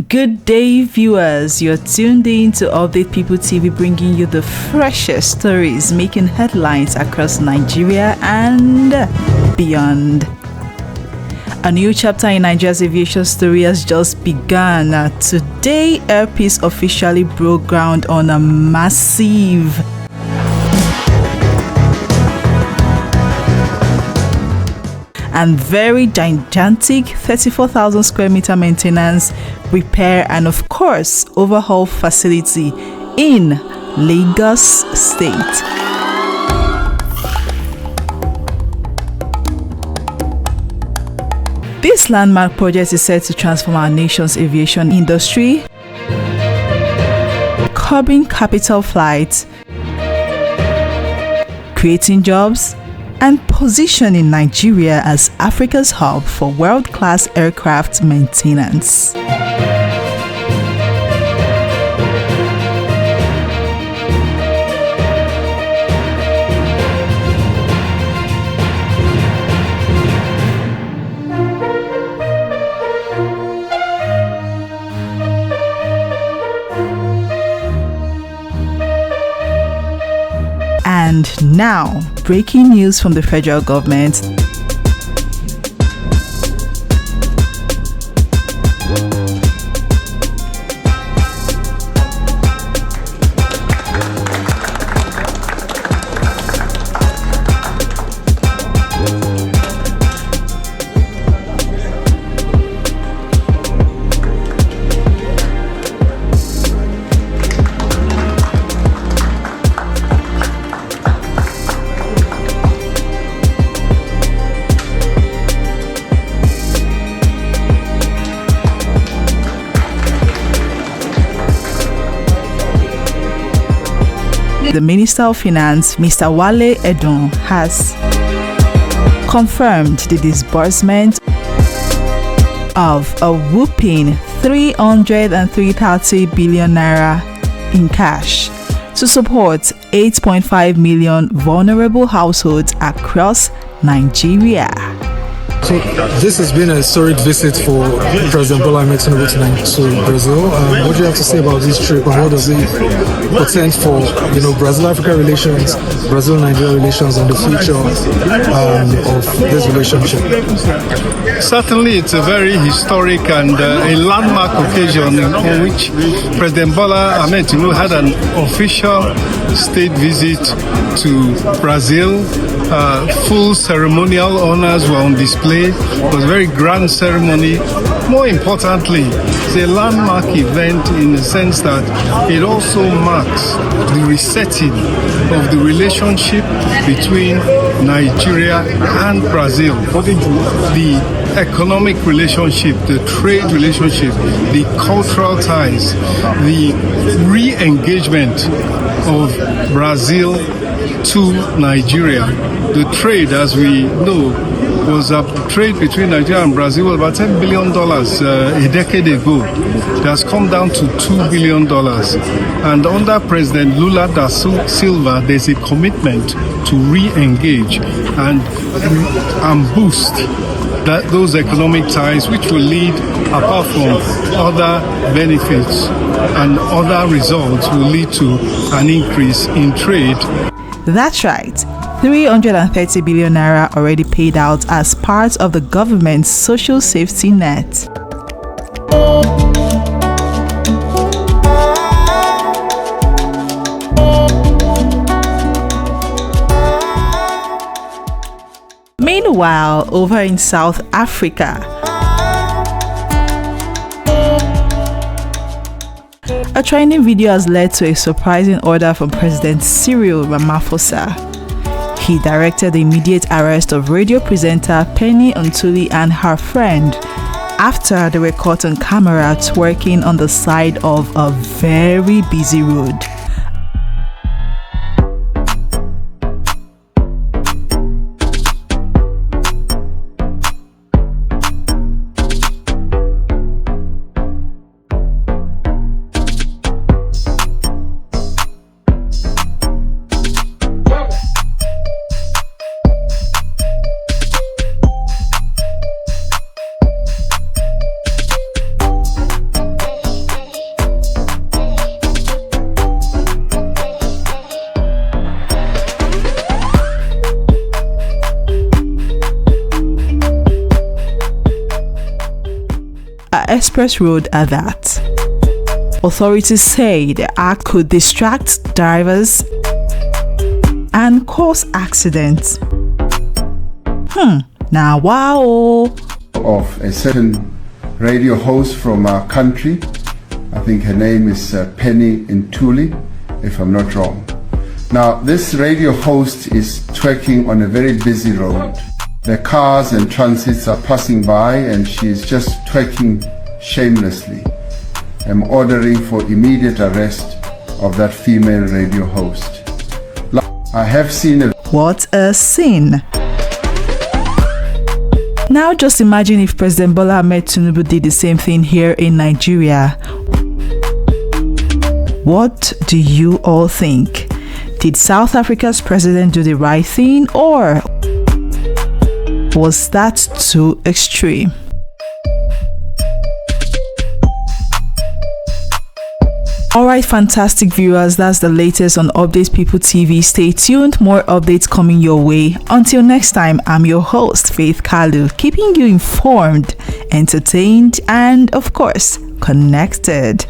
Good day, viewers. You're tuned in to Update People TV, bringing you the freshest stories making headlines across Nigeria and beyond. A new chapter in Nigeria's aviation story has just begun. Today, Air Peace officially broke ground on a massive and very gigantic 34,000 square meter maintenance, repair, and of course overhaul facility in Lagos State. This landmark project is set to transform our nation's aviation industry, curbing capital flight, creating jobs, and positioning Nigeria as Africa's hub for world-class aircraft maintenance. And now, breaking news from the federal government. The Minister of Finance, Mr. Wale Edun, has confirmed the disbursement of a whopping 330 billion naira in cash to support 8.5 million vulnerable households across Nigeria. So this has been a historic visit for President Bola Ahmed Tinubu to Brazil. What do you have to say about this trip, and what does it portend for Brazil-Africa relations, Brazil-Nigeria relations, and the future of this relationship? Certainly, it's a very historic and a landmark occasion on which President Bola Ahmed Tinubu had an official state visit to Brazil. Full ceremonial honors were on display. It was a very grand ceremony. More importantly, it's a landmark event in the sense that it also marks the resetting of the relationship between Nigeria and Brazil. The economic relationship, the trade relationship, the cultural ties, the re-engagement of Brazil to Nigeria. The trade, as we know, was trade between Nigeria and Brazil was about $10 billion a decade ago. It has come down to $2 billion. And under President Lula da Silva, there's a commitment to re-engage and boost those economic ties, which will lead, apart from other benefits and other results, will lead to an increase in trade. That's right. 330 billion naira already paid out as part of the government's social safety net. Meanwhile, over in South Africa, a trending video has led to a surprising order from President Cyril Ramaphosa. He directed the immediate arrest of radio presenter Penny Ntuli and her friend after they were caught on camera twerking on the side of a very busy road. express road at that. Authorities say the act could distract drivers and cause accidents. Now wow. Of a certain radio host from our country. I think her name is Penny Intuli, if I'm not wrong. Now, this radio host is twerking on a very busy road. The cars and transits are passing by and she is just twerking shamelessly. I'm ordering for immediate arrest of that female radio host. I have seen a... What a scene! Now just imagine if President Bola Ahmed Tinubu did the same thing here in Nigeria. What do you all think? Did South Africa's president do the right thing, or was that too extreme? Alright, fantastic viewers, that's the latest on Updates People TV. Stay tuned, more updates coming your way. Until next time, I'm your host, Faith Kalu, keeping you informed, entertained, and of course, connected.